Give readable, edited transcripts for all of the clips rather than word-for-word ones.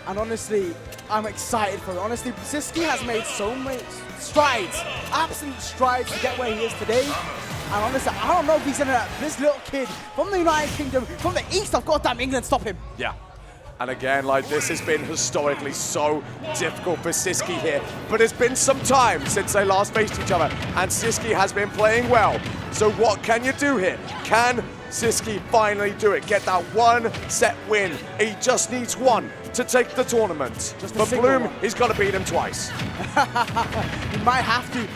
And honestly, I'm excited for it. Honestly, Siski has made so many strides, absolute strides to get where he is today. And honestly, I don't know if he's gonna let this little kid from the United Kingdom, from the east of goddamn England, stop him. Yeah. And again, like, this has been historically so difficult for Siski here. But it's been some time since they last faced each other, and Siski has been playing well. So what can you do here? Can Siski finally do it? Get that one set win. He just needs one to take the tournament. But Bloom, he's got to beat him twice. He might have to.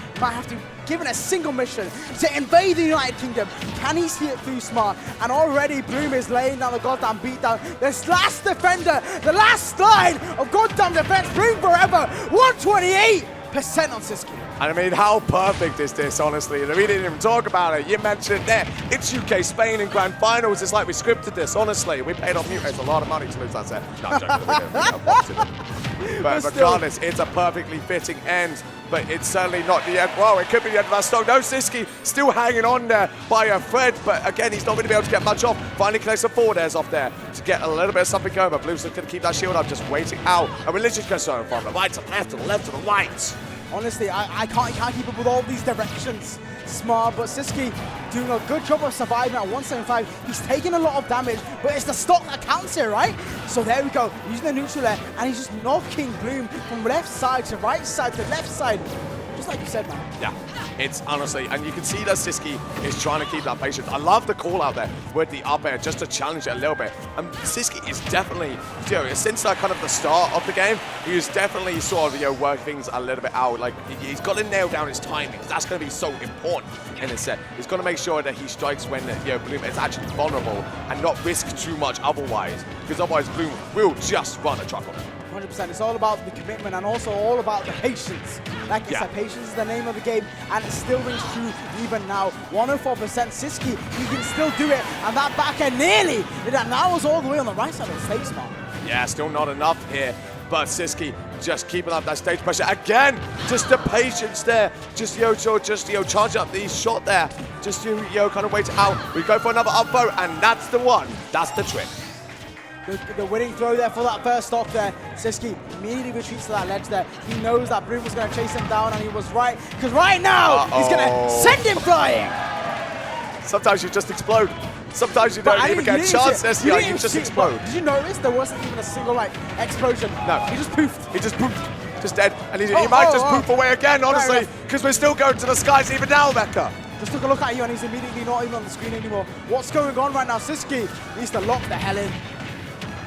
Given a single mission to invade the United Kingdom, can he see it through smart? And already Bloom is laying down the goddamn beatdown. This last defender, the last line of goddamn defense, Bloom forever, 128% on Siski. And I mean, how perfect is this, honestly? We didn't even talk about it. You mentioned it there. It's UK, Spain in grand finals. It's like we scripted this, honestly. We paid off Mutates a lot of money to lose that set. No, I'm joking. But regardless, it's a perfectly fitting end. But it's certainly not the end. Well, it could be the end of our stock. No, Siski still hanging on there by a thread. But again, he's not going to be able to get much off. Finally collects some forward airs off there to get a little bit of something going. But Blue's going to keep that shield up, just waiting out. And we're literally going from the right to the left, to the left, to the right. Honestly, I can't keep up with all these directions. Smart, but Siski doing a good job of surviving at 175. He's taking a lot of damage, but it's the stock that counts here, right? So there we go, using the neutral air, and he's just knocking Bloom from left side to right side to left side. Just like you said, man. Yeah, it's honestly, and you can see that Siski is trying to keep that patience. I love the call out there with the up air just to challenge it a little bit. And Siski is definitely, you know, since kind of the start of the game, he was definitely sort of, you know, working things a little bit out. Like, he's got to nail down his timing, because that's going to be so important in his set. He's got to make sure that he strikes when, you know, Bloom is actually vulnerable and not risk too much otherwise, because otherwise Bloom will just run a truck on him. 100%. It's all about the commitment and also all about the patience. Like I said, patience is the name of the game, and it still rings true even now. 104% Siski, he can still do it, and that back end nearly. And that was all the way on the right side of the stage, man. Yeah, still not enough here, but Siski just keeping up that stage pressure again. Just the patience there. Just charge up the shot there. Just kind of wait it out. We go for another upvote, and that's the one. That's the trick. The winning throw there for that first stock there. Siski immediately retreats to that ledge there. He knows that Bloom was going to chase him down, and he was right. Because right now, he's going to send him flying. Sometimes you just explode. Sometimes you don't even get a chance. You just explode. Did you notice there wasn't even a single explosion? No. He just poofed. He just poofed. Just dead. And he might just poof away again, honestly. Because we're still going to the skies even now, Becca. Just took a look at you, and he's immediately not even on the screen anymore. What's going on right now? Siski needs to lock the hell in.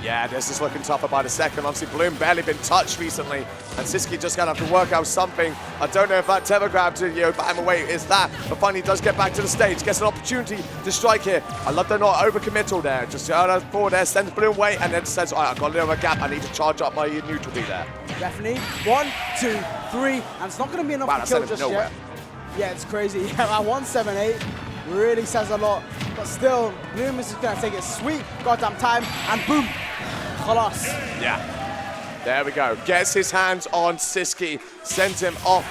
Yeah, this is looking tougher by the second. Obviously, Bloom barely been touched recently, and Siski just gonna have to work out something. I don't know if that tether grab to bat him away is that, but finally does get back to the stage, gets an opportunity to strike here. I love they're not overcommittal there. Just forward there, sends Bloom away, and then says, all right, I've got a little bit of a gap. I need to charge up my neutral B there. Definitely. 1, 2, 3, and it's not gonna be enough to kill just yet. Yeah, it's crazy. Yeah, at 178. Really says a lot, but still, Bloom is just gonna take it sweet goddamn time, and boom, khalas. Yeah, there we go. Gets his hands on Siski, sends him off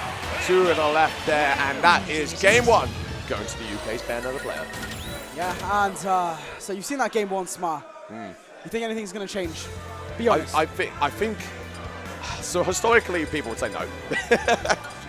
to the left there, and that is game one, going to the UK spare another player. Yeah, and so you've seen that game one, Smart. You think anything's gonna change? Be honest. I think. So historically, people would say no.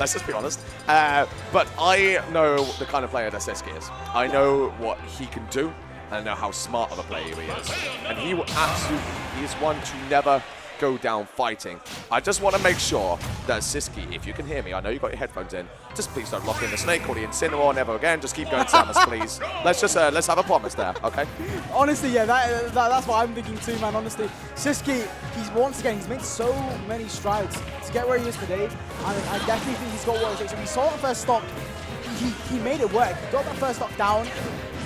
Let's just be honest. But I know the kind of player that Siski is. I know what he can do, and I know how smart of a player he is. And he will absolutely, he is one to never go down fighting. I just want to make sure that Siski, if you can hear me, I know you've got your headphones in, just please don't lock in the snake or the Incineroar never again. Just keep going, Samus, please. Let's just, let's have a promise there, okay? Honestly, yeah, that's what I'm thinking too, man, honestly. Siski, he's made so many strides to get where he is today, and I definitely think he's got what it takes. If we saw the first stock, he made it work. He got that first stock down.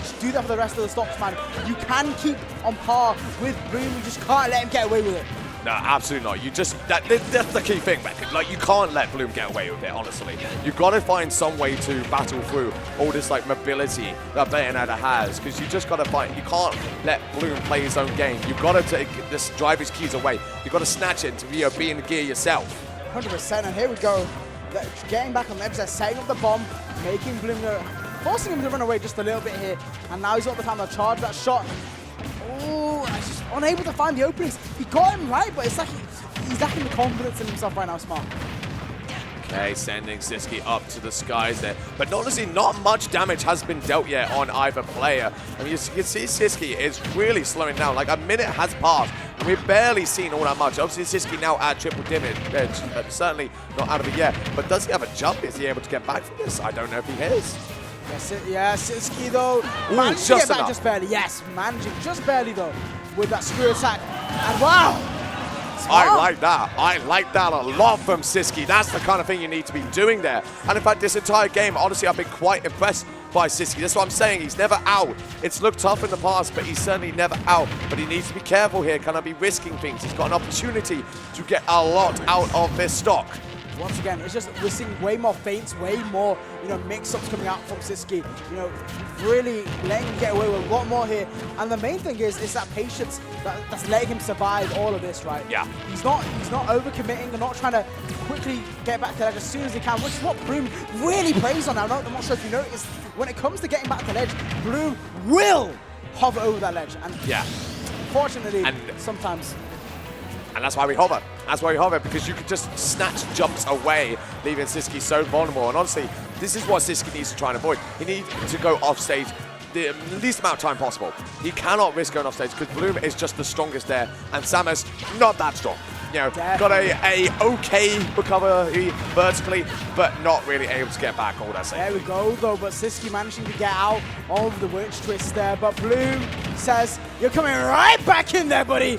Just do that for the rest of the stocks, man. You can keep on par with Bloom, you just can't let him get away with it. No, absolutely not. You just, that's the key thing, man. Like, you can't let Bloom get away with it, honestly. You've got to find some way to battle through all this, like, mobility that Bayonetta has, because you just got to find, you can't let Bloom play his own game. You've got to take this driver's keys away. You've got to snatch it to be in the gear yourself. 100%, and here we go. Getting back on the edge there, setting up the bomb, making Bloom forcing him to run away just a little bit here, and now he's got the time to charge that shot. Ooh, unable to find the openings. He got him right, but it's like he's lacking the confidence in himself right now, Smart. Okay, sending Siski up to the skies there. But honestly, not much damage has been dealt yet on either player. I mean, you can see Siski is really slowing down. Like, a minute has passed, and we've barely seen all that much. Obviously, Siski now at triple damage. Certainly not out of it yet. But does he have a jump? Is he able to get back from this? I don't know if he is. Yes, Siski, though, managing to get back just barely. Yes, managing just barely, though, with that screw attack. And wow! I like that. I like that a lot from Siski. That's the kind of thing you need to be doing there. And in fact, this entire game, honestly, I've been quite impressed by Siski. That's what I'm saying. He's never out. It's looked tough in the past, but he's certainly never out. But he needs to be careful here. Can I be risking things? He's got an opportunity to get a lot out of this stock. Once again, it's just we're seeing way more feints, way more, mix-ups coming out from Siski. Really letting him get away with a lot more here. And the main thing is that patience that's letting him survive all of this, right? Yeah. He's not overcommitting and not trying to quickly get back to ledge as soon as he can, which is what Bloom really plays on now. I'm not sure if you noticed, when it comes to getting back to ledge, Bloom will hover over that ledge. And yeah, fortunately, sometimes. And that's why we hover. That's why we hover, because you can just snatch jumps away, leaving Siski so vulnerable. And honestly, this is what Siski needs to try and avoid. He needs to go off stage the least amount of time possible. He cannot risk going off stage because Bloom is just the strongest there, and Samus not that strong. Got a okay recovery vertically, but not really able to get back all that safely. There we go, though, but Siski managing to get out of the witch twist there, but Bloom says, you're coming right back in there, buddy.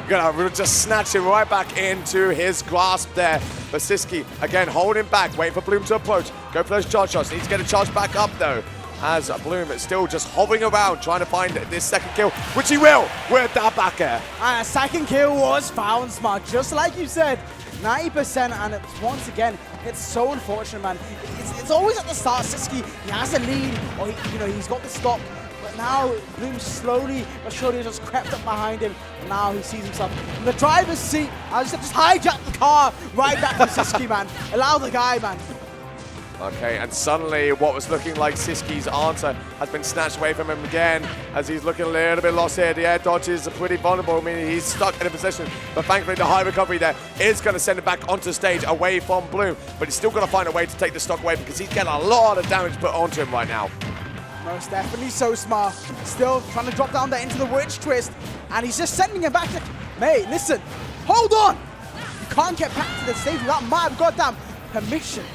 Gonna just snatch him right back into his grasp there. But Siski, again, holding back, waiting for Bloom to approach. Go for those charge shots. Needs to get a charge back up, though. As Bloom is still just hovering around, trying to find this second kill, which he will with that back air. And a second kill was found, Smart, just like you said. 90%, and once again, it's so unfortunate, man. It's always at the start, Siski, he has a lead, or he's got the stop. But now, Bloom slowly but surely just crept up behind him. And now he sees himself in the driver's seat. I just hijack the car right back to Siski, man. Allow the guy, man. Okay, and suddenly what was looking like Siski's answer has been snatched away from him again, as he's looking a little bit lost here. The air dodges are pretty vulnerable, meaning he's stuck in a position. But thankfully, the high recovery there is going to send him back onto stage away from Bloom. But he's still going to find a way to take the stock away, because he's getting a lot of damage put onto him right now. Most definitely so, Smart. Still trying to drop down there into the witch twist. And he's just sending him back to... Mate, listen. Hold on. You can't get back to the stage without my goddamn permission.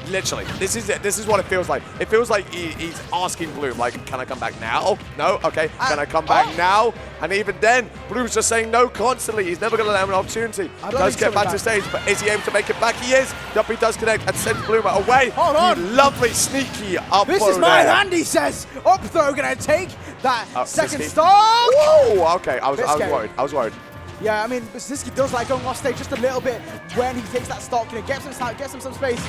Literally, this is it. This is what it feels like. It feels like he's asking Bloom, like, can I come back now? No? Okay. Can I come back now? And even then, Bloom's just saying no constantly. He's never going to let him an opportunity. Does get back to stage, but is he able to make it back? He is. Yup, he does connect and sends Bloom away. Hold on. You lovely, sneaky up This is my hand, he says. Up throw, going to take that second stop. Whoa, okay. I was worried. I was worried. Yeah, I mean, Siski does like going off stage just a little bit when he takes that stock. Gets him some space.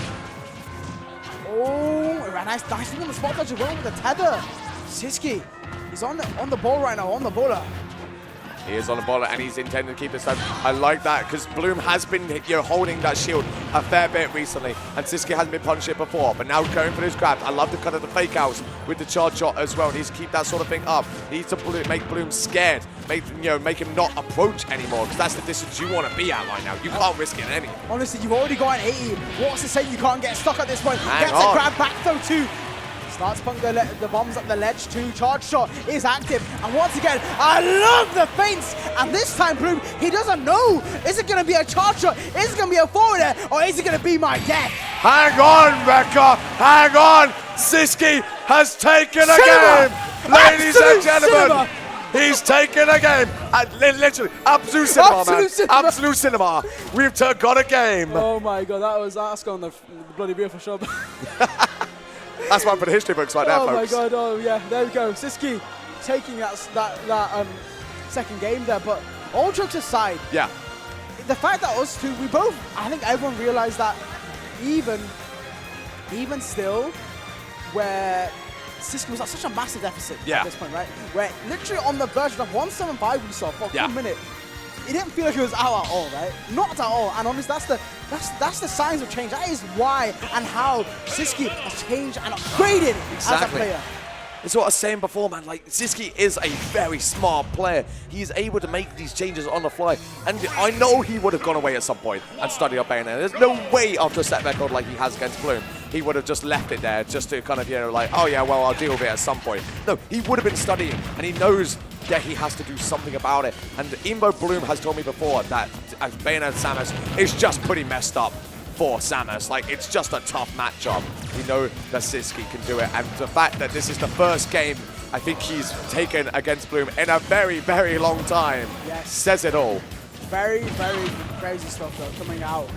Oh, nice thing on the spot dodge as well with the tether. Siski, he's on the ball right now, on the baller. He is on the ball, and he's intending to keep this up. I like that, because Bloom has been holding that shield a fair bit recently, and Siski hasn't been punished it before, but now going for his grabs. I love the cut of the fake outs with the charge shot as well. He needs to keep that sort of thing up. He needs to make Bloom scared, make him not approach anymore, because that's the distance you want to be at right now. You can't risk it any. Honestly, you've already got an 80. What's to say you can't get stuck at this point? Gets a grab back though too. Starts putting the bombs up the ledge too. Charge shot is active. And once again, I love the feints. And this time, Bloom, he doesn't know. Is it going to be a charge shot? Is it going to be a forward air? Or is it going to be my death? Hang on, Rekka. Hang on. Siski has taken a game. Ladies and gentlemen. He's taken a game. Literally, absolute cinema, man. Absolute cinema. We've got a game. Oh my God, that's going the bloody beautiful show. That's one for the history books right there, folks. Oh my God, oh yeah, there we go. Siski taking that second game there, but all jokes aside, yeah, the fact that us two, I think everyone realized that even still, where Siski was at such a massive deficit at this point, right? Where literally on the version of 175 we saw for a full minute, it didn't feel like it was out at all, right? Not at all. And honestly, that's the signs of change. That is why and how Siski has changed and upgraded as a player. it's what I was saying before, man. Like, Zyzky is a very smart player. He's able to make these changes on the fly. And I know he would have gone away at some point and studied up Bayonetta. There's no way after a set record like he has against Bloom, he would have just left it there just to kind of, you know, like, oh yeah, well, I'll deal with it at some point. No, he would have been studying, and he knows that he has to do something about it. And even though Bloom has told me before that Bayonetta Samus is just pretty messed up for Samus. Like, it's just a tough matchup. We know that Zyzky can do it, and the fact that this is the first game I think he's taken against Bloom in a very, very long time says it all. Very, very crazy stuff though coming out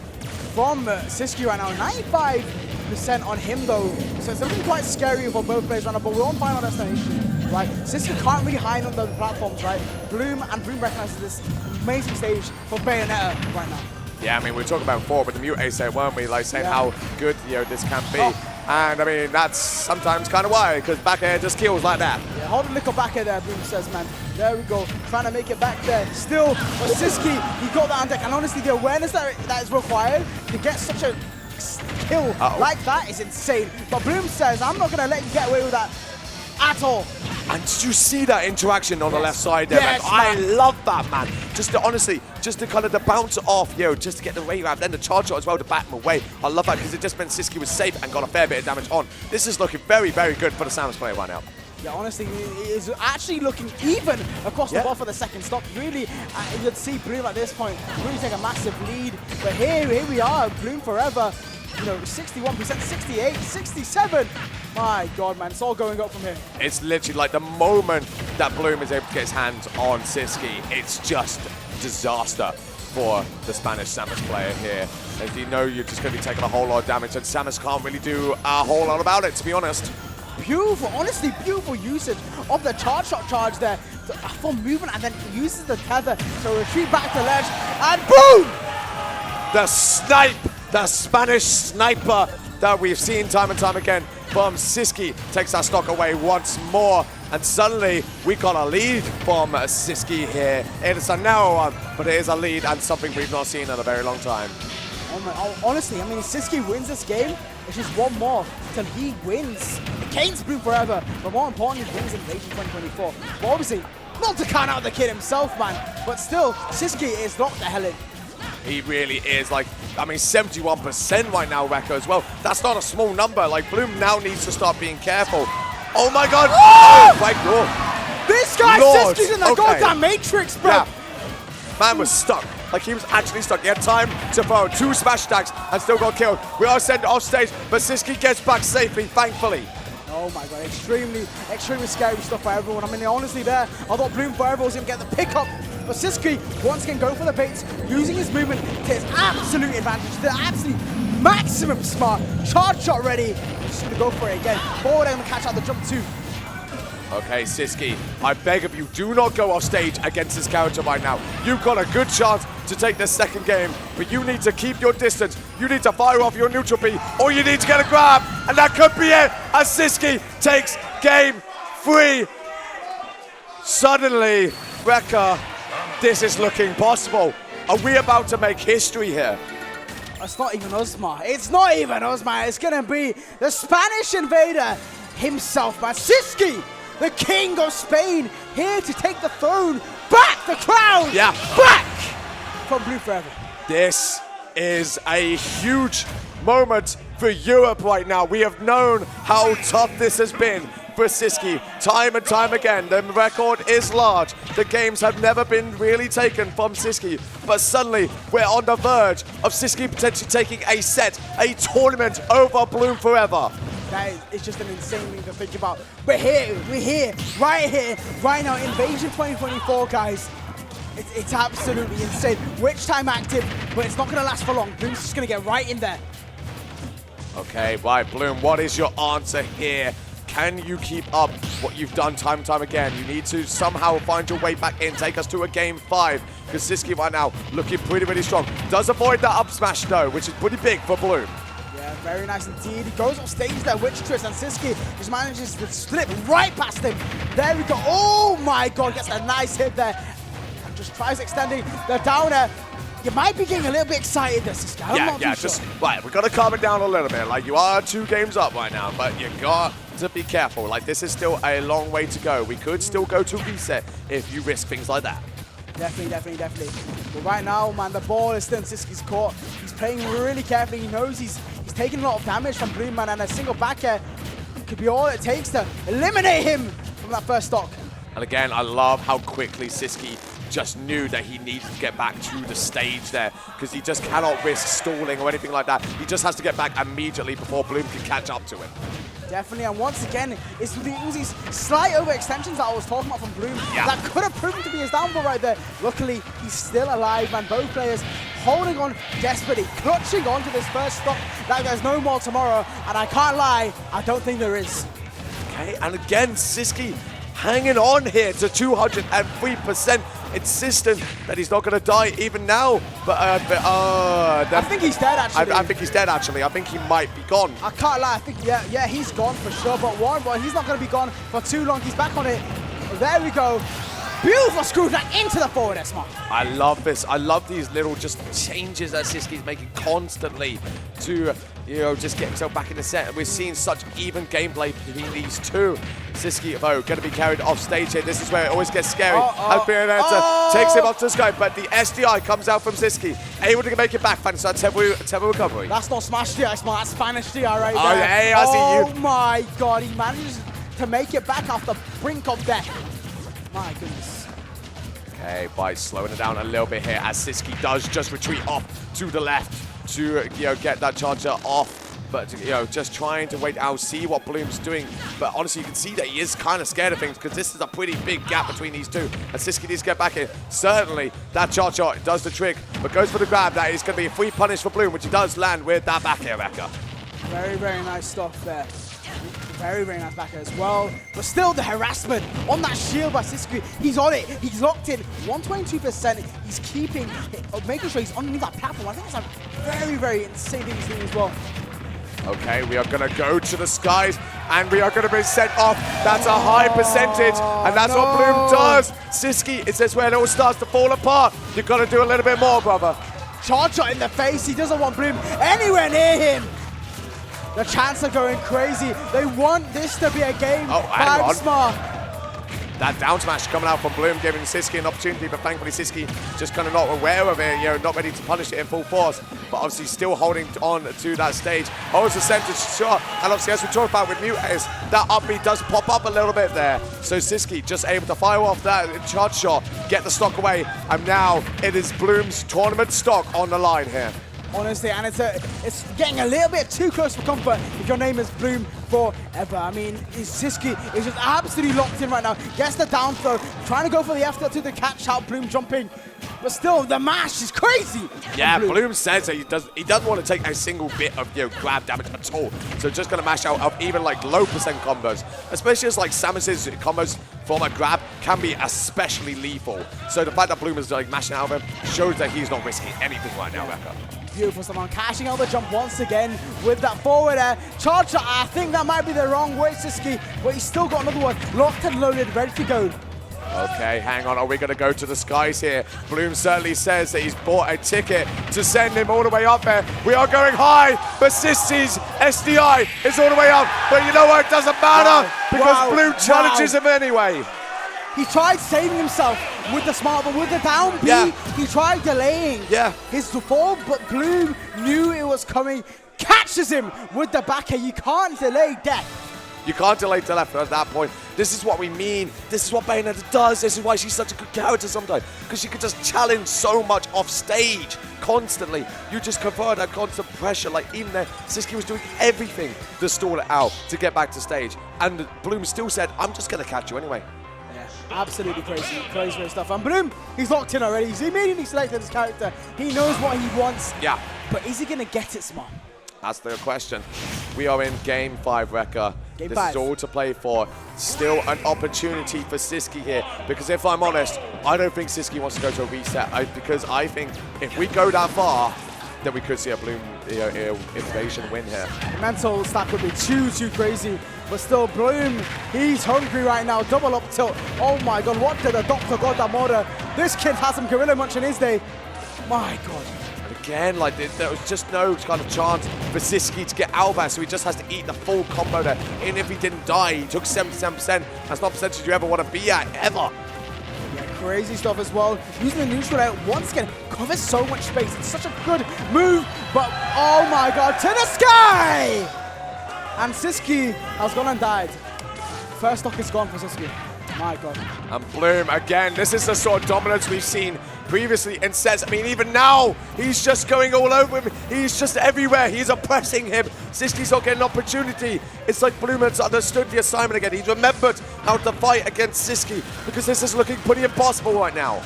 from Zyzky right now. 95% on him though, so it's looking quite scary for both players right now, but we're on final destination, right? Zyzky can't really hide on the platforms, right? Bloom recognizes this amazing stage for Bayonetta right now. Yeah, I mean, we were talking about before with the Mute Ace, weren't we? Like, saying how good, you know, this can be. And, I mean, that's sometimes kind of why, because back air just kills like that. Yeah, hold a little back air there, Bloom says, man. There we go. Trying to make it back there. Still, but Zyzky, he got that on deck. And honestly, the awareness that is required to get such a kill like that is insane. But Bloom says, I'm not going to let you get away with that at all. And did you see that interaction on the left side there, man? I love that, man. Just to, honestly, just to kind of bounce off, yo, just to get the ray grab, then the charge shot as well to bat him away. I love that because it just meant Zyzky was safe and got a fair bit of damage on. This is looking very, very good for the Samus player right now. Yeah, honestly, it is actually looking even across the board for the second stop. Really, you'd see Bloom at this point really take a massive lead. But here we are, Bloom forever. You know, 61%, 68, 67. My God, man, it's all going up from here. It's literally like the moment that Bloom is able to get his hands on Zyzky, it's just disaster for the Spanish Samus player here. As you know, you're just going to be taking a whole lot of damage, and Samus can't really do a whole lot about it, to be honest. Beautiful, honestly, beautiful usage of the charge shot charge there for movement, and then uses the tether to retreat back to ledge, and boom! The snipe! The Spanish sniper that we've seen time and time again from Zyzky takes our stock away once more. And suddenly we got a lead from Zyzky here. It's a narrow one, but it is a lead and something we've not seen in a very long time. Honestly, I mean, if Zyzky wins this game, it's just one more till he wins. It Kane's Bloom forever, but more importantly, wins Invasion 2024. But obviously, not to count out the kid himself, man, but still, Zyzky is locked the hell in. He really is. Like, I mean, 71% right now, Rekka, as well. That's not a small number. Like, Bloom now needs to start being careful. Oh my God! Oh my God! This guy, Zyzky's in the goddamn Matrix, bro! Yeah. Man was stuck. Like, he was actually stuck. He had time to throw 2 smash attacks and still got killed. We are sent off stage, but Zyzky gets back safely, thankfully. Oh my God, extremely scary stuff for everyone. I mean, honestly there, I thought Bloom forever was going to get the pickup. But Zyzky once again go for the baits, using his movement to his absolute advantage, the absolute maximum smart. Charge shot ready. Just going to go for it again. Forward aim and catch out the jump too. Okay, Zyzky, I beg of you, do not go off stage against this character right now. You've got a good chance to take this second game, but you need to keep your distance. You need to fire off your neutral B, or you need to get a grab, and that could be it, as Zyzky takes game 3. Suddenly, Rekka, this is looking possible. Are we about to make history here? It's not even us, man. It's not even us, man. It's going to be the Spanish invader himself, man. Zyzky, the king of Spain, here to take the throne back, the crown back from Bloom forever. This is a huge moment for Europe right now. We have known how tough this has been for Zyzky time and time again. The record is large. The games have never been really taken from Zyzky, but suddenly we're on the verge of Zyzky potentially taking a tournament over Bloom forever. That is just an insane thing to think about. We're here, right now, Invasion 2024, guys. It's absolutely insane. Witch time active, but it's not going to last for long. Bloom's just going to get right in there. Okay, right, Bloom, what is your answer here? Can you keep up what you've done time and time again? You need to somehow find your way back in, take us to a game 5, because Zyzky right now looking pretty strong. Does avoid that up smash though, which is pretty big for Bloom. Yeah, very nice indeed. He goes off stage there, Witch Twist, and Zyzky just manages to slip right past him. There we go. Oh my God, gets a nice hit there. And just tries extending the downer. You might be getting a little bit excited there, Zyzky. Yeah, just, right, we've got to calm it down a little bit. Like, you are 2 games up right now, but you got to be careful. Like, this is still a long way to go. We could still go to reset if you risk things like that. Definitely. But right now, man, the ball is still in Siski's court. He's playing really carefully. He knows he's taking a lot of damage from Bloom, man, and a single back air could be all it takes to eliminate him from that first stock. And again, I love how quickly Siski just knew that he needed to get back to the stage there, because he just cannot risk stalling or anything like that. He just has to get back immediately before Bloom can catch up to him. Definitely, and once again, it was these slight overextensions that I was talking about from Bloom that could have proven to be his downfall right there. Luckily, he's still alive, man. Both players holding on desperately, clutching on to this first stock. Like there's no more tomorrow, and I can't lie, I don't think there is. Okay, and again, Siski hanging on here to 203%, insistent that he's not going to die even now. But I think he's dead, actually. I think he's dead, actually. I think he might be gone. I can't lie. I think, yeah, he's gone for sure. But Warren Boy, he's not going to be gone for too long. He's back on it. There we go. Beautiful screw back into the forward S-Mark. I love this. I love these little just changes that Siski's making constantly to, you know, just get himself back in the set. And we're seeing such even gameplay between these two. Siski, though, going to be carried off stage here. This is where it always gets scary. As Bayonetta takes him off to the sky, but the SDI comes out from Siski, able to make it back. Thanks to that Tempo recovery. That's not Smash DI, Smart. That's Spanish DI right there. Yeah, I see you. Oh my God, he manages to make it back off the brink of death. My goodness. Okay, by slowing it down a little bit here, as Siski does just retreat off to the left to, you know, get that charger off. But, you know, just trying to wait out, see what Bloom's doing. But honestly, you can see that he is kind of scared of things, because this is a pretty big gap between these two. And Siski needs to get back in. Certainly, that charge shot does the trick, but goes for the grab. That is going to be a free punish for Bloom, which he does land with that back air, Rekka. Very, very nice stuff there. Very, very nice back air as well. But still, the harassment on that shield by Siski. He's on it. He's locked in. 122%. He's keeping, making sure he's underneath that platform. I think that's a very, very insane thing he's doing as well. Okay, we are going to go to the skies, and we are going to be sent off. That's a high percentage, and that's what Bloom does. Siski, it's this where it all starts to fall apart. You've got to do a little bit more, brother. Charge shot in the face. He doesn't want Bloom anywhere near him. The chants are going crazy. They want this to be a game. Oh, Smart. That down smash coming out from Bloom, giving Siski an opportunity, but thankfully Siski just kind of not aware of it, you know, not ready to punish it in full force, but obviously still holding on to that stage. Holds the center shot, and obviously as we talked about with Mutas, that upbeat does pop up a little bit there. So Siski just able to fire off that charge shot, get the stock away, and now it is Bloom's tournament stock on the line here. Honestly, and it's getting a little bit too close for comfort if your name is Bloom forever. I mean, Siski is just absolutely locked in right now. Gets the down throw, trying to go for the F to the catch out, Bloom jumping. But still, the mash is crazy. Yeah, Bloom says that he doesn't want to take a single bit of, you know, grab damage at all. So just going to mash out of even like low percent combos, especially as like Samus's combos from a grab can be especially lethal. So the fact that Bloom is like mashing out of him shows that he's not risking anything right now, Rekka. Beautiful, someone cashing out the jump once again with that forward air. Charge shot, I think that might be the wrong way, Siski, but he's still got another one. Locked and loaded, ready to go. Okay, hang on. Are we going to go to the skies here? Bloom certainly says that he's bought a ticket to send him all the way up there. We are going high, but Siski's SDI is all the way up. But you know what? It doesn't matter because Bloom challenges him anyway. He tried saving himself with the smart, but with the down B, he tried delaying his fall, but Bloom knew it was coming. Catches him with the back air. You can't delay death. You can't delay death at that point. This is what we mean. This is what Bayonetta does. This is why she's such a good character sometimes. Because she can just challenge so much off stage constantly. You just convert that constant pressure. Like even there, Siski was doing everything to stall it out to get back to stage. And Bloom still said, I'm just going to catch you anyway. Absolutely crazy stuff. And Bloom, he's locked in already. He's immediately selected his character. He knows what he wants. Yeah. But is he going to get it, Smart? That's the question. We are in Game 5, Rekka. This is all to play for. Still an opportunity for Siski here. Because if I'm honest, I don't think Siski wants to go to a reset. Because I think if we go that far, then we could see a Bloom invasion win here. The mental stack would be too crazy. But still, Bloom, he's hungry right now. Double up tilt. Oh my God, what did the Dr. God Amora? This kid has some gorilla munch in his day. My God. And again, like there was just no kind of chance for Siski to get out of that, so he just has to eat the full combo there. Even if he didn't die, he took 77%. That's not a percentage you ever want to be at, ever. Yeah, crazy stuff as well. Using the neutral out once again, covers so much space. It's such a good move, but oh my god, to the sky! And Siski has gone and died. First stock is gone for Siski. My god. And Bloom, again, this is the sort of dominance we've seen previously in sets. I mean, even now, he's just going all over him. He's just everywhere. He's oppressing him. Siski's not getting an opportunity. It's like Bloom has understood the assignment again. He's remembered how to fight against Siski, because this is looking pretty impossible right now.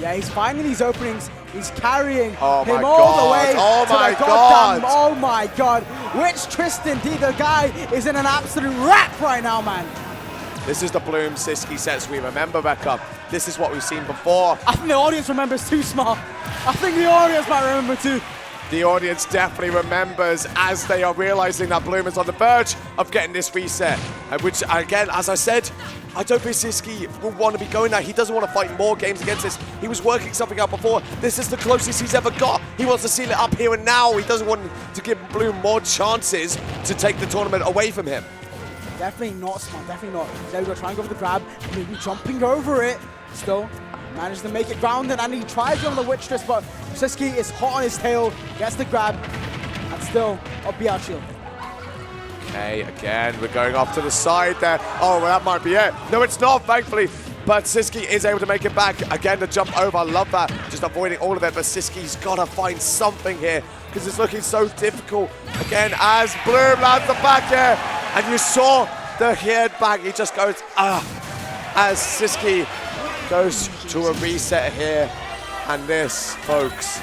Yeah, he's finding these openings. He's carrying him all the way oh to my the goddamn. God. Oh my god. Witch Tristan, the guy is in an absolute wrap right now, man. This is the Bloom Siski sets we remember, Becca. This is what we've seen before. I think the audience remembers too, Smart. I think the audience might remember too. The audience definitely remembers as they are realizing that Bloom is on the verge of getting this reset. Which, again, as I said, I don't think Siski will want to be going there. He doesn't want to fight more games against this. He was working something out before. This is the closest he's ever got. He wants to seal it up here and now. He doesn't want to give Bloom more chances to take the tournament away from him. Definitely not, Smart, definitely not. There we go, trying to go for the grab, maybe jumping over it. Still, managed to make it grounded, and he tries on the Witch Twist, but Siski is hot on his tail, gets the grab, and still, up be out shield. Okay, again, we're going off to the side there. Oh, well, that might be it. No, it's not, thankfully. But Siski is able to make it back. Again, the jump over, I love that. Just avoiding all of it, but Siski's got to find something here, because it's looking so difficult. Again, as Bloom lands the back air, and you saw the head back, he just goes, as Siski goes to a reset here. And this, folks,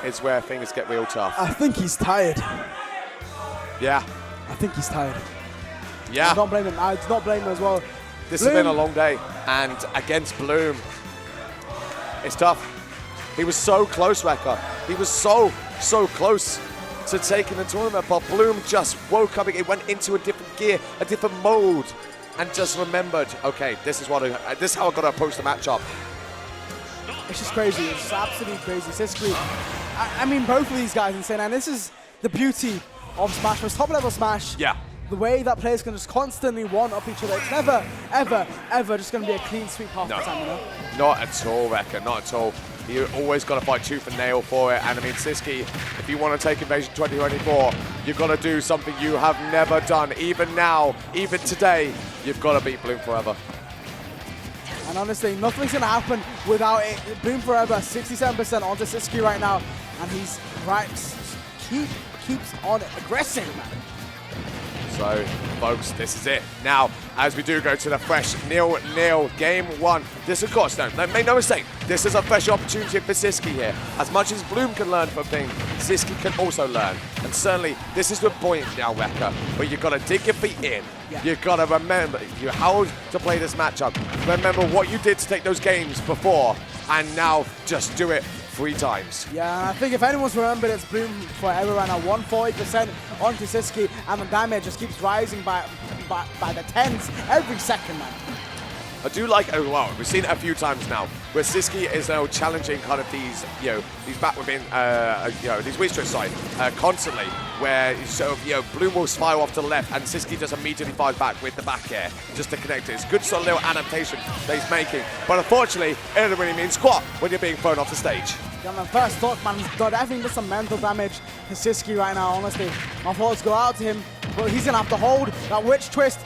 is where things get real tough. I think he's tired. Yeah. I think he's tired. Yeah. I don't blame him. I do not blame him as well. This Bloom. has been a long day, and against Bloom, it's tough. He was so close, Rekka. He was so close to taking the tournament, but Bloom just woke up. It went into a different gear, a different mode, and just remembered, okay, this is how I got to approach the matchup. It's just crazy. It's just absolutely crazy. Siski, I mean, both of these guys insane, and this is the beauty of Smash. For top level Smash, Yeah. the way that players can just constantly one-up each other. It's never, ever, ever just going to be a clean sweep half the time, you know? Not at all, Rekka, not at all. You always got to fight tooth and nail for it. And I mean, Siski, if you want to take Invasion 2024, you've got to do something you have never done. Even now, even today, you've got to beat Bloom forever. And honestly, nothing's going to happen without it. Bloom forever, 67% onto Siski right now. And he's right, keeps on aggressing, man. So, folks, this is it. Now, as we do go to the fresh 0-0 game one, this, of course, no, make no mistake, this is a fresh opportunity for Siski here. As much as Bloom can learn from things, Siski can also learn. And certainly, this is the point now, Rekka, where you've got to dig your feet in. Yeah. You've got to remember how to play this matchup. Remember what you did to take those games before, and now just do it 3 times. Yeah, I think if anyone's remembered, it's Bloom forever right now. 140% onto Siski, and the damage just keeps rising by the tens every second, man. I do like, oh well, we've seen it a few times now, where Siski is now challenging kind of these, these back within, these Witch Twist side constantly, where so Bloom will spiral off to the left, and Siski just immediately fires back with the back air just to connect it. It's good sort of little adaptation that he's making, but unfortunately, it doesn't really mean squat when you're being thrown off the stage. Yeah, man, first stock, man, he's got everything just some mental damage to Siski right now, honestly. My thoughts go out to him, but he's gonna have to hold that Witch Twist.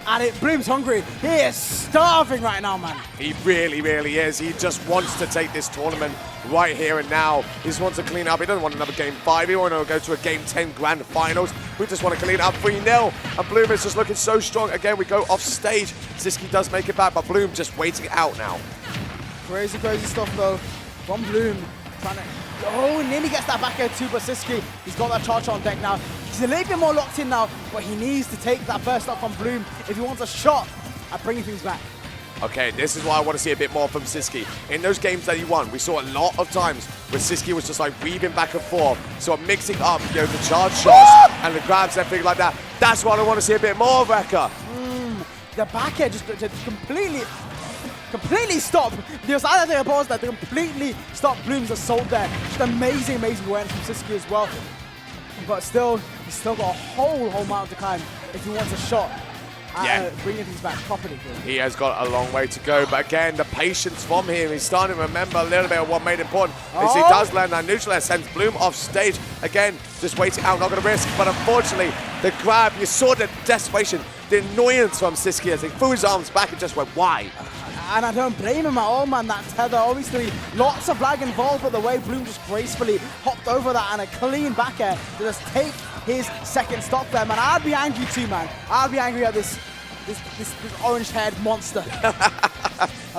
And Bloom's hungry. He is starving right now, man. He really, really is. He just wants to take this tournament right here and now. He just wants to clean up. He doesn't want another Game 5. He wants to go to a Game 10 Grand Finals. We just want to clean up 3-0. And Bloom is just looking so strong. Again, we go off stage. Siski does make it back, but Bloom just waiting it out now. Crazy, crazy stuff, though. From Bloom. Trying to... Oh, nearly gets that back air too, but Siski, he's got that charge on deck now. He's a little bit more locked in now, but he needs to take that first up from Bloom if he wants a shot at bringing things back. Okay, this is why I want to see a bit more from Siski. In those games that he won, we saw a lot of times where Siski was just like weaving back and forth, so mixing up the charge shots and the grabs and everything like that. That's what I want to see a bit more of, Rekka. The back air just completely completely stop. The Osada take a pause there to completely stop Bloom's assault there. Just amazing, amazing awareness from Sisky as well. But still, he's still got a whole mountain to climb if he wants a shot at bringing things back properly. He has got a long way to go, but again, the patience from him, he's starting to remember a little bit of what made him important. As he does land that neutral air, sends Bloom off stage. Again, just waiting out, not going to risk, but unfortunately, the grab, you saw the desperation, the annoyance from Sisky as he threw his arms back and just went, why? And I don't blame him at all, man. That tether, obviously, lots of lag involved, but the way Bloom just gracefully hopped over that and a clean back air to just take his second stop there, man. I'd be angry too, man. I'd be angry at this orange-haired monster.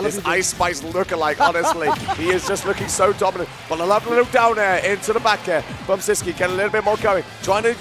This Ice Spice lookalike, honestly. He is just looking so dominant. But I love the little down air into the back air from Sisky. Get a little bit more going. Trying to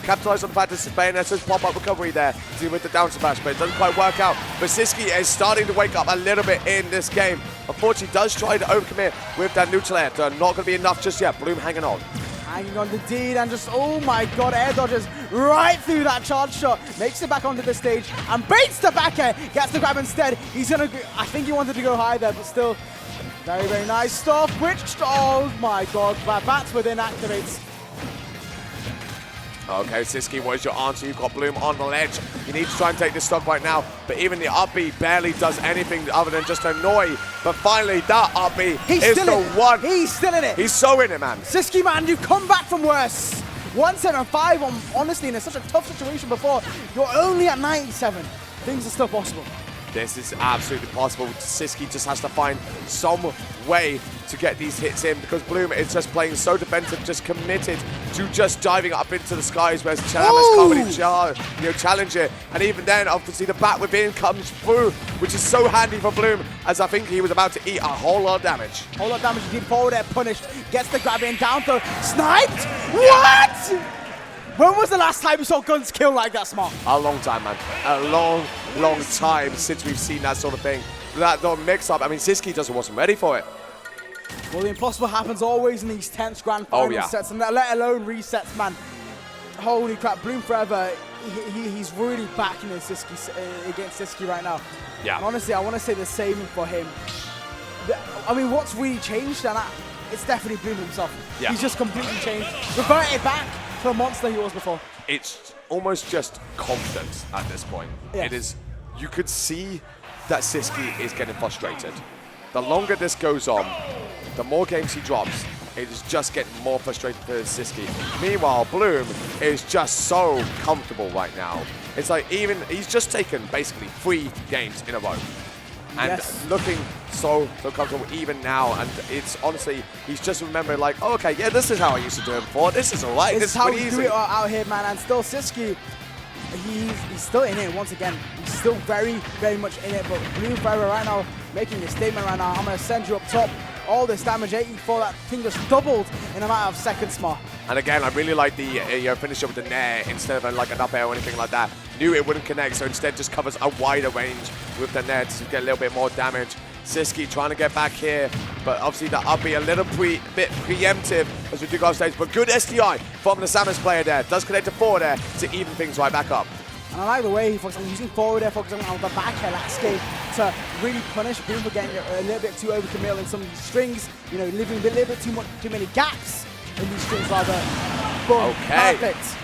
capitalize on the fact that Bayoneta's pop-up recovery there with the down smash, but it doesn't quite work out. But Sisky is starting to wake up a little bit in this game. Unfortunately, does try to overcommit with that neutral air. Not going to be enough just yet. Bloom hanging on. Hanging on the deed and just, oh my god, air dodges right through that charge shot. Makes it back onto the stage and baits the back air. Gets the grab instead. He's going to, I think he wanted to go high there, but still, very, very nice stuff. Which, oh my god, bats within activates. Okay, Sisky, what is your answer? You've got Bloom on the ledge. You need to try and take this stock right now, but even the up B barely does anything other than just annoy. But finally, that up B is the one. He's still in it. He's so in it, man. Sisky, man, you've come back from worse. 175, honestly, in such a tough situation before. You're only at 97. Things are still possible. This is absolutely possible. Sisky just has to find some way to get these hits in because Bloom is just playing so defensive, just committed to just diving up into the skies, whereas Chalamas can't really challenge it. And even then, obviously, the bat within comes through, which is so handy for Bloom, as I think he was about to eat a whole lot of damage. Whole lot of damage, he did forward air, punished, gets the grab in, down throw, sniped? What? When was the last time you saw Guns kill like that, Smart? A long time, man. A long, long time since we've seen that sort of thing. That mix-up, I mean, Sisky just wasn't ready for it. Well, the impossible happens always in these tense grand final sets, and let alone resets, man. Holy crap, Bloom forever. He's really backing against Sisky right now. Yeah. And honestly, I want to say the same for him. I mean, what's really changed? And it's definitely Bloom himself. Yeah. He's just completely changed. Reverted back to the monster he was before. It's almost just confidence at this point. Yes. It is. You could see that Sisky is getting frustrated. The longer this goes on, the more games he drops, it is just getting more frustrating for Sisky. Meanwhile, Bloom is just so comfortable right now. It's like he's just taken basically 3 games in a row. And looking so comfortable even now. And it's honestly, he's just remembering like, oh, okay, yeah, this is how I used to do it before. This is all right. This is how we easy. do it out here, man. And still Sisky, he's still in it once again. He's still very, very much in it. But Bloom forever right now, making a statement right now. I'm going to send you up top. All this damage, 84, that thing just doubled in a matter of seconds, Smart. And again, I really like the finish up with the nair instead of like an up air or anything like that. Knew it wouldn't connect, so instead just covers a wider range with the nair to get a little bit more damage. Sisky trying to get back here, but obviously the up B a little bit preemptive as we do go off stage. But good SDI from the Samus player there. Does connect to forward there to even things right back up. And I like the way he focuses on using forward air, focusing on the back air last game to really punish Bloom for getting a little bit too overcommittal in some of these strings, you know, leaving a little bit too many gaps in these strings rather. Boom, okay. Perfect.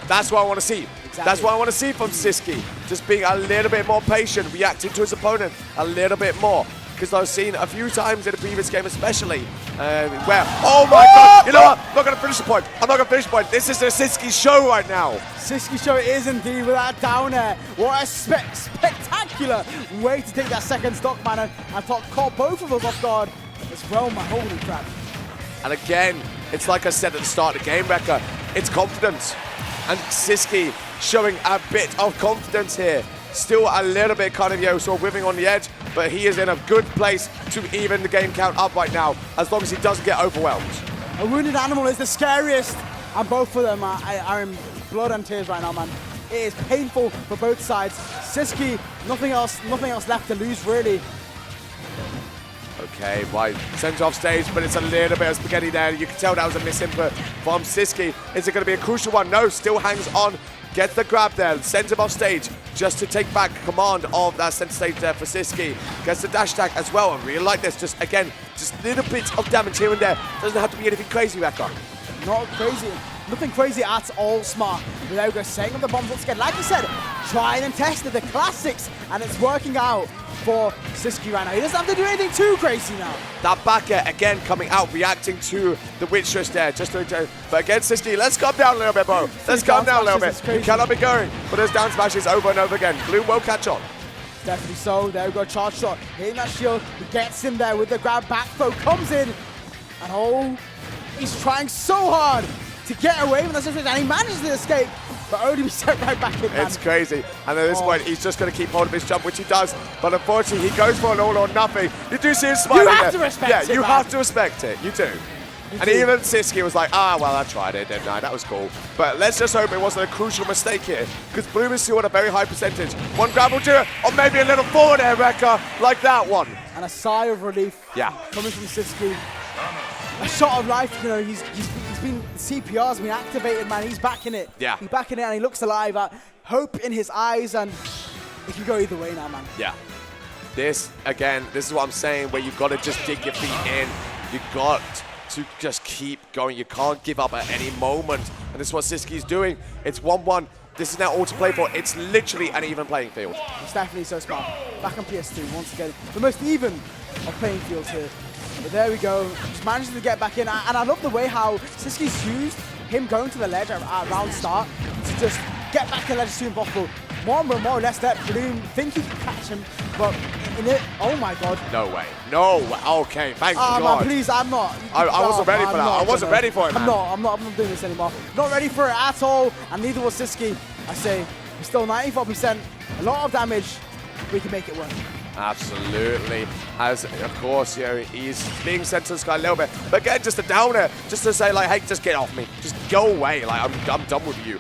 That's what I want to see. Exactly. That's what I want to see from Sisky. Just being a little bit more patient, reacting to his opponent a little bit more. Because I've seen a few times in the previous game especially, where, oh my god, you know what? I'm not going to finish the point. I'm not going to finish the point. This is the Sisky show right now. Sisky show is indeed with that down air. What a spectacular way to take that second stock, man. And I thought caught both of us off guard as well, man. Holy crap. And again, it's like I said at the start of the game, Rekka, it's confidence. And Sisky showing a bit of confidence here. Still a little bit kind of, sort of whipping on the edge, but he is in a good place to even the game count up right now, as long as he doesn't get overwhelmed. A wounded animal is the scariest, and both of them are in blood and tears right now, man. It is painful for both sides. Sisky, nothing else left to lose, really. Okay, right, sent off stage, but it's a little bit of spaghetti there. You can tell that was a misinput from Sisky. Is it going to be a crucial one? No, still hangs on. Gets the grab there, sends him off stage just to take back command of that center stage there for Sisqui. Gets the dash attack as well. I really like this. Just again, just little bits of damage here and there. Doesn't have to be anything crazy, Rekka. Not crazy. Nothing crazy at all, Smart. Without setting up the bombs once again. Like you said, trying and testing the classics, and it's working out for Sisqui right now. He doesn't have to do anything too crazy now. That back air again coming out, reacting to the witch twist there. But again, Sisqui, let's calm down a little bit, bro. Let's calm down a little bit. You cannot be going for those down smashes over and over again. Bloom will catch on. Definitely so. There we go, charge shot. Hitting that shield. He gets him there with the grab. Back throw comes in. And oh, he's trying so hard to get away from the situation, and he manages to escape, but only be sent right back in. It's crazy. And at this point, he's just going to keep hold of his jump, which he does. But unfortunately, he goes for an all or nothing. You do see him smiling there. You have to respect it, Yeah, you man. have to respect it. You do. And even Sisqui was like, well, I tried it, didn't I? That was cool. But let's just hope it wasn't a crucial mistake here, because Bloom is still at a very high percentage. One grab will do it, or maybe a little forward air, Rekka, like that one. And a sigh of relief coming from Sisqui. A shot of life, you know, he's been, CPR's been activated, man. He's back in it. Yeah. He's back in it, and he looks alive. Hope in his eyes, and it can go either way now, man. Yeah. This, again, this is what I'm saying, where you've got to just dig your feet in. You've got to just keep going. You can't give up at any moment. And this is what Sisqi's doing. It's 1-1. This is now all to play for. It's literally an even playing field. It's definitely so smart. Back on PS2, once again, the most even of playing fields here. But there we go, just managing to get back in. And I love the way how Sisqi's used him going to the ledge at round start to just get back to the ledge as soon as possible. More or less that Bloom think he can catch him, but in it, oh my god. No way. No way. Okay, thank God. Man, please, I'm not. I wasn't ready for that. I wasn't ready for it, man. I'm not doing this anymore. Not ready for it at all, and neither was Sisqui. I say, we're still 94%, a lot of damage, we can make it work. Absolutely. As, of course, you know, he's being sent to the sky a little bit. But again, just a downer, just to say, like, hey, just get off me. Just go away. Like, I'm done with you.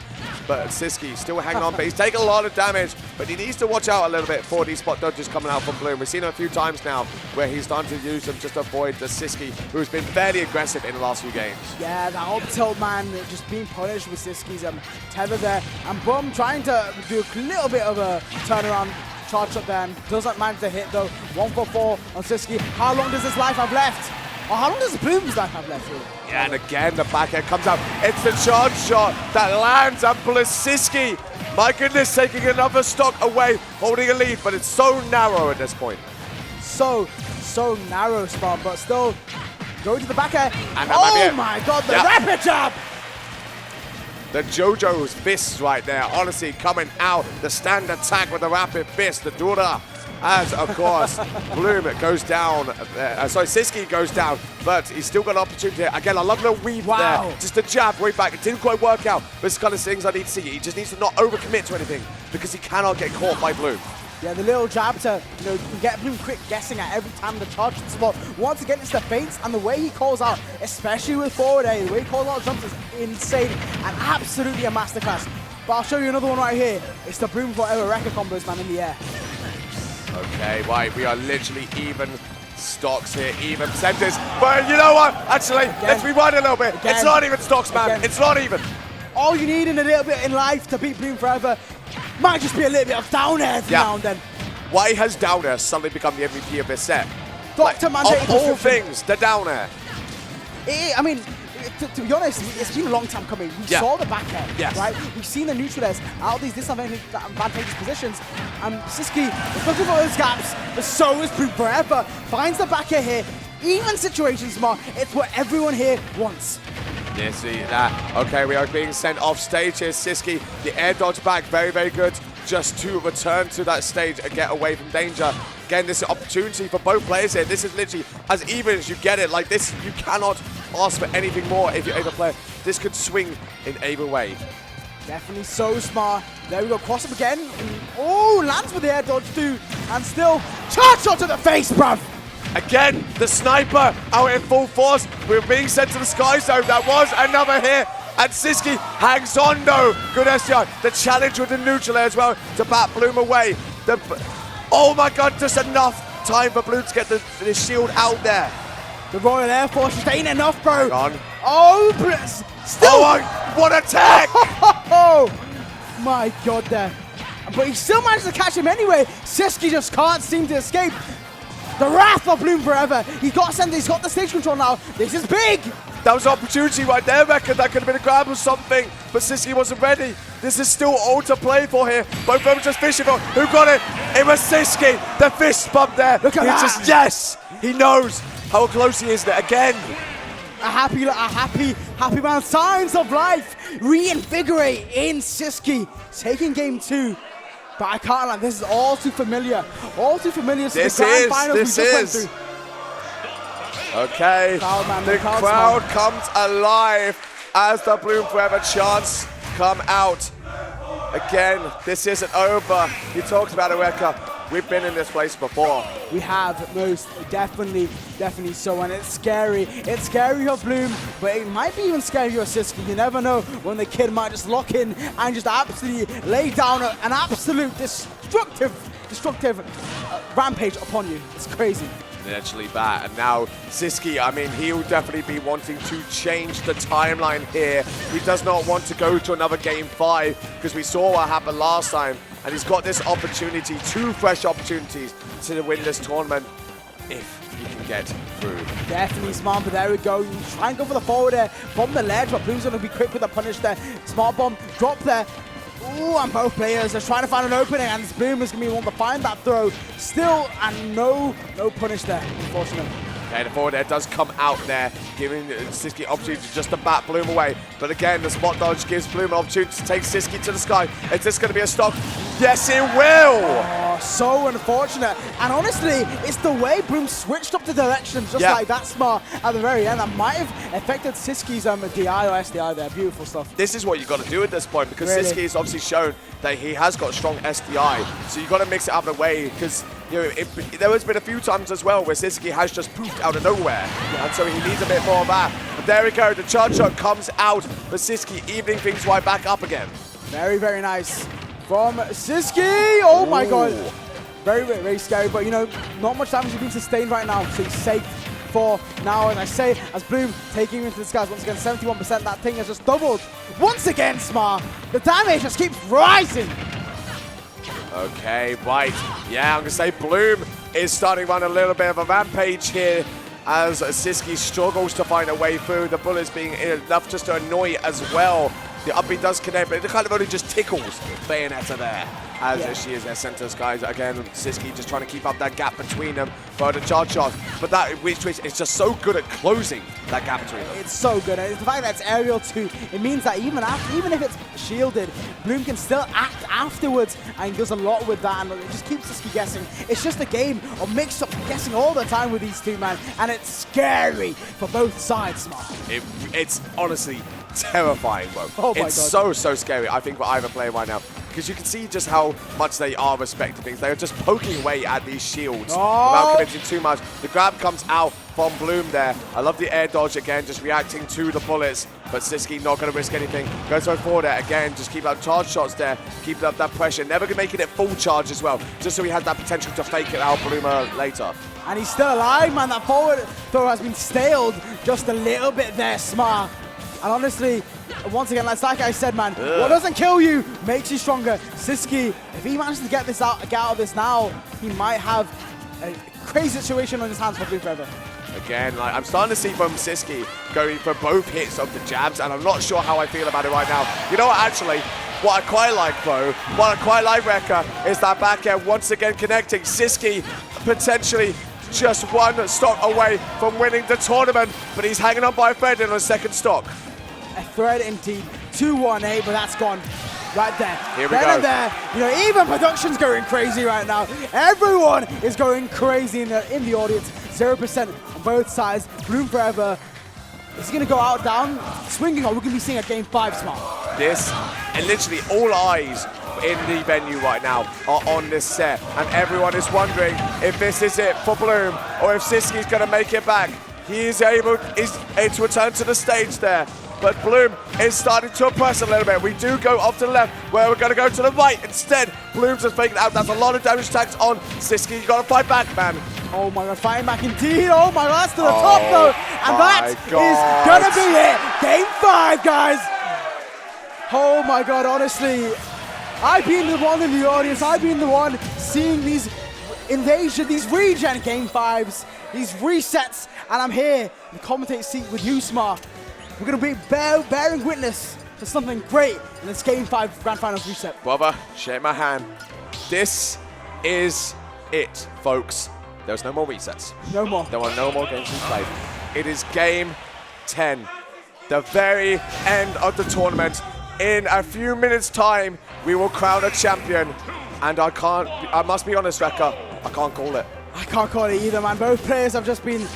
But Sisqui still hanging on, but he's taking a lot of damage. But he needs to watch out a little bit for these spot dodges coming out from Bloom. We've seen him a few times now where he's starting to use them just to avoid the Sisqui, who's been fairly aggressive in the last few games. Yeah, that up tilt, man, just being punished with Sisqi's tether there. And Bum trying to do a little bit of a turnaround charge shot there, and doesn't manage to hit though. 1 for 4 on Sisqui. How long does his life have left? Or how long does Bloom's life have left here? Yeah, and again, the back air comes out. It's the charge shot that lands on Sisqui. My goodness, taking another stock away, holding a lead, but it's so narrow at this point. So narrow spot, but still going to the back air. And oh my god, the rapid jab! The JoJo's fists right there, honestly, coming out. The stand attack with the rapid fist, the Dura. As, of course, Bloom goes down. Sisqui goes down, but he's still got an opportunity here. Again, I love the weave there. Just a jab way back. It didn't quite work out, but it's the kind of things I need to see. He just needs to not overcommit to anything because he cannot get caught by Bloom. Yeah, the little jab to, get Bloom quick guessing at every time the charge spot. Once again, it's the feints and the way he calls out, especially with forward air, the way he calls out jumps is insane and absolutely a masterclass. But I'll show you another one right here. It's the Bloom Forever Rekka combos, man, in the air. Okay, right, we are literally even stocks here, even percentages. But you know what? Actually, let's rewind a little bit. It's not even stocks, man. It's not even. All you need in a little bit in life to beat Bloom Forever might just be a little bit of down air now and then. Why has down air suddenly become the MVP of this set? Dr. Mandated of all things, the down air. I mean, to be honest, it's been a long time coming. We saw the back air, right? We've seen the neutral airs out of these disadvantageous positions. And Sisqui is looking for those gaps, but so is Bloom Forever. Finds the back air here. Even situations, Smart. It's what everyone here wants. Yeah, see that. Okay, we are being sent off stage here. Sisqui, the air dodge back, very, very good. Just to return to that stage and get away from danger. Again, this is an opportunity for both players here. This is literally as even as you get it. Like this, you cannot ask for anything more if you're able to play. This could swing in either way. Definitely so smart. There we go, cross up again. Oh, lands with the air dodge too. And still, charge shot to the face, bruv. Again, the sniper out in full force. We're being sent to the sky zone. That was another hit. And Sisqui hangs on though. Good SDI. The challenge with the neutral air as well to bat Bloom away. Oh my god, just enough time for Bloom to get the shield out there. The Royal Air Force just ain't enough, bro. Hang on. Oh, still. Oh, what a tech! my god there. But he still managed to catch him anyway. Siski just can't seem to escape. The wrath of Bloom forever. He's got center, he's got the stage control now. This is big. That was an opportunity right there, Rekka. That could have been a grab or something, but Siski wasn't ready. This is still all to play for here. Both of them just fishing for who got it. It was Siski. The fist bump there. Look at that. Just, yes, he knows how close he is there again. A happy man. Signs of life reinvigorate in Siski. Taking game 2. But I can't lie, this is all too familiar. All too familiar to the grand finals we just went through. Okay, the crowd comes alive as the Bloom Forever chants come out. Again, this isn't over. You talked about it, Rekka. We've been in this place before. We have, most definitely so, and it's scary. It's scary for Bloom, but it might be even scary for Siski. You never know when the kid might just lock in and just absolutely lay down an absolute destructive rampage upon you. It's crazy. Actually that, and now Siski, I mean, he'll definitely be wanting to change the timeline here. He does not want to go to another game 5 because we saw what happened last time, and he's got this opportunity, 2 fresh opportunities to win this tournament if he can get through. Definitely smart, but there we go. You try and go for the forward there, bomb the ledge, but Bloom's going to be quick with the punish there. Smart bomb, drop there. Ooh, and both players are trying to find an opening, and Bloom is going to be one to find that throw. Still, and no punish there, unfortunately. Okay, the forward air does come out there, giving Siski opportunity just to bat Bloom away. But again, the spot dodge gives Bloom an opportunity to take Siski to the sky. Is this going to be a stock? Yes, it will! Oh, so unfortunate. And honestly, it's the way Bloom switched up the direction just like that smart at the very end. That might have affected Siski's DI or SDI there. Beautiful stuff. This is what you've got to do at this point, because Siski has obviously shown that he has got strong SDI. So you've got to mix it up in a way, because you know, there has been a few times as well where Siski has just poofed out of nowhere. And so he needs a bit more of that. But there we go. The charge shot comes out for Siski, evening things right back up again. Very, very nice from Siski. Oh my god. Very, very, very scary. But, you know, not much damage has been sustained right now. So he's safe for now. And I say, as Bloom taking him into the skies, once again, 71%. That thing has just doubled. Once again, Smart. The damage just keeps rising. Okay, right. Yeah, I'm going to say Bloom is starting to run a little bit of a rampage here as Siski struggles to find a way through. The bullets being enough just to annoy as well. The up B does connect, but it kind of only just tickles Bayonetta there as she is their center skies. Again, Siski just trying to keep up that gap between them for the charge shot. But that Witch Twitch is just so good at closing that gap between them. It's so good. And the fact that it's aerial too, it means that even if it's shielded, Bloom can still act afterwards, and he does a lot with that, and it just keeps Siski guessing. It's just a game of mix-up guessing all the time with these two, man, and it's scary for both sides, Smart. It's honestly terrifying, bro. Oh my God. So scary, I think, for either player right now. Because you can see just how much they are respecting things. They are just poking away at these shields without committing too much. The grab comes out from Bloom there. I love the air dodge again, just reacting to the bullets. But Siski not going to risk anything. Goes forward there again, just keep up charge shots there. Keep up that pressure. Never making it full charge as well, just so he has that potential to fake it out Bloomer later. And he's still alive, man. That forward throw has been staled just a little bit there, Smart. And honestly, once again, like I said, man, what doesn't kill you makes you stronger. Siski, if he manages to get out of this now, he might have a crazy situation on his hands for Bloom Forever. Again, like, I'm starting to see from Siski going for both hits of the jabs, and I'm not sure how I feel about it right now. You know what, actually, what I quite like, though, what I quite like, Rekka, is that back air once again connecting. Siski potentially just one stock away from winning the tournament, but he's hanging on by a thread in a second stock. A thread indeed. 2-1-8, but that's gone right there. Here we go. There. You know, even production's going crazy right now. Everyone is going crazy in the audience. 0% on both sides. Bloom Forever. Is he going to go out, down, swinging, or we're going to be seeing a game 5, Smart? This, and literally all eyes in the venue right now are on this set, and everyone is wondering if this is it for Bloom, or if Siski's going to make it back. He is able to return to the stage there. But Bloom is starting to press a little bit. We do go off to the left, where we're going to go to the right instead. Bloom's just making it out. That's a lot of damage tags on Siski. You got to fight back, man. Oh my god, fighting back indeed. Oh my god, that's to the top though. And that is going to be it. Game 5, guys. Oh my god, honestly, I've been the one in the audience. I've been the one seeing these invasion, these regen game 5s, these resets, and I'm here in the commentator seat with you, Smar. We're going to be bearing witness to something great in this game 5 Grand Finals reset. Brother, shake my hand. This is it, folks. There's no more resets. No more. There are no more games to be played. It is game 10. The very end of the tournament. In a few minutes' time, we will crown a champion. And I must be honest, Rekka, I can't call it. I can't call it either, man. Both players have just been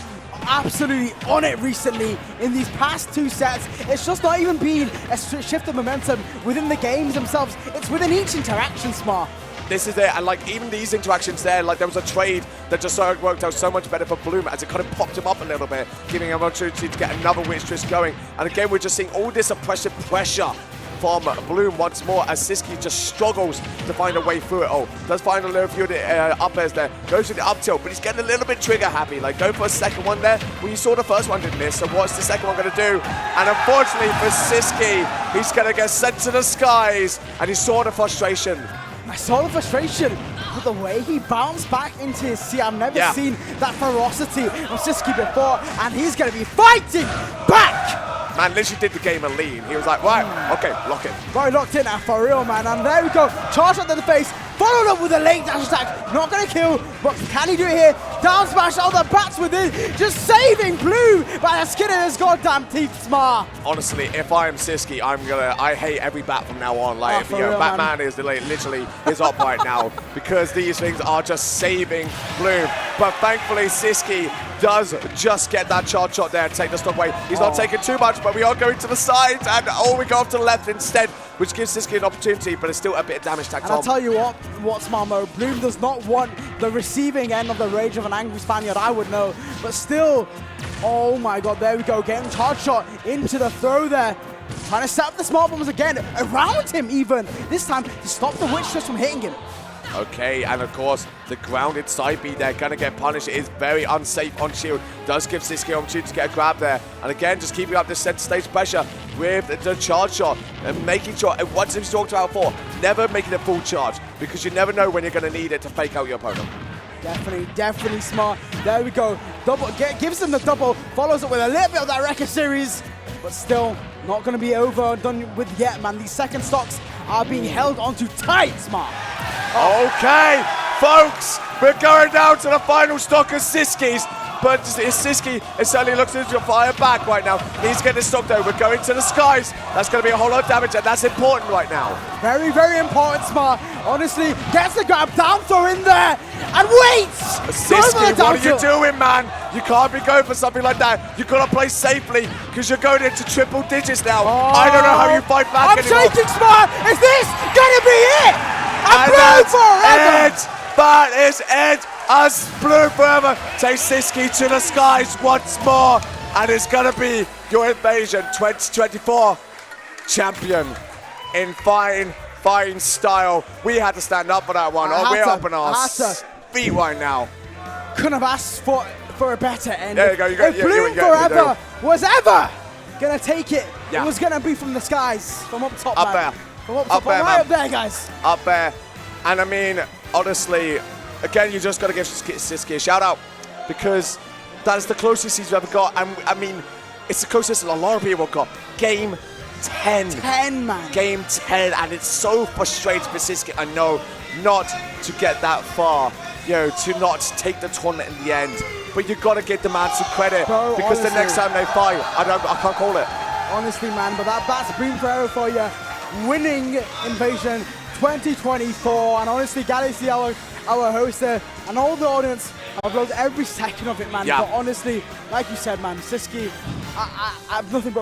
absolutely on it recently in these past 2 sets. It's just not even been a shift of momentum within the games themselves. It's within each interaction, Smar. This is it, and like even these interactions there, like there was a trade that just worked out so much better for Bloom as it kind of popped him up a little bit, giving him an opportunity to get another Witch Twist going. And again, we're just seeing all this oppressive pressure from Bloom once more as Sisqui just struggles to find a way through it. Oh, does find a little few of the up airs there, goes to the up tilt, but he's getting a little bit trigger happy, like going for a second one there. Well, you saw the first one didn't miss, so what's the second one going to do? And unfortunately for Sisqui, he's going to get sent to the skies, and he saw the frustration. I saw the frustration, but the way he bounced back into his seat, I've never seen that ferocity of Sisqui before, and he's going to be fighting back! Man literally did the game a lean. He was like, right, okay, lock it. Very locked in, for real, man. And there we go. Charge up to the face, followed up with a late dash attack. Not going to kill, but can he do it here? Down smash, all the bats within, just saving Blue by the skin of his goddamn teeth, Smar. Honestly, if I am Sisqui, I hate every bat from now on. Like, for real, Batman is literally his op right now because these things are just saving Bloom. But thankfully, Sisqui does just get that charge shot there and take the stock away. He's not taking too much, but we are going to the sides, and we go off to the left instead, which gives Sisqui an opportunity, but it's still a bit of damage tacked on. I'll tell you what, Smarmo, Bloom does not want the receiving end of the rage of an angry Spaniard, I would know, but still, oh my god, there we go, getting charge shot into the throw there. Trying to set up the smart bombs again, around him even, this time to stop the Witch Twist from hitting him. Okay, and of course, the grounded side B there, gonna get punished. It is very unsafe on shield. Does give Sisqui an opportunity to get a grab there. And again, just keeping up this center stage pressure with the charge shot and making sure, and once we've talked about before, never making a full charge because you never know when you're gonna need it to fake out your opponent. Definitely smart. There we go. Double, gives him the double, follows it with a little bit of that Rekka series, but still not gonna be over done with yet, man. These second stocks are being held onto tight, Smart. Okay, folks, we're going down to the final stock of Sisqi's, but Sisqui certainly looks to fire back right now. He's getting stopped though. We're going to the skies. That's going to be a whole lot of damage, and that's important right now. Very, very important, Smart. Honestly, gets the grab, down throw in there, and waits! Sisqui, what are you doing, man? You can't be going for something like that. You've got to play safely, because you're going into triple digits now. I don't know how you fight back anymore. I'm shaking, Smart! Is this going to be it? And that's it! That is it! As Blue Forever takes Sisqui to the skies once more, and it's gonna be your Invasion 2024 champion in fine style. We had to stand up for that one. We're up on our feet right now. Couldn't have asked for a better end. There you go. If Bloom Forever was ever gonna take it, it was gonna be from the skies, from up top. Up there. From up top, right up there, guys. Up there. And I mean, honestly, again, you just got to give Sisqui a shout out because that is the closest he's ever got. And I mean, it's the closest a lot of people got. Game 10. 10, man. Game 10. And it's so frustrating for Sisqui, I know, not to get that far, you know, to not take the tournament in the end. But you got to give the man some credit because honestly, the next time they fight, I can't call it. Honestly, man, but that's Bloom Forever for you. Winning Invasion 2024, and honestly, Galaxy, our host there, and all the audience, I've loved every second of it, man. But honestly, like you said, man, Sisqui, I have nothing but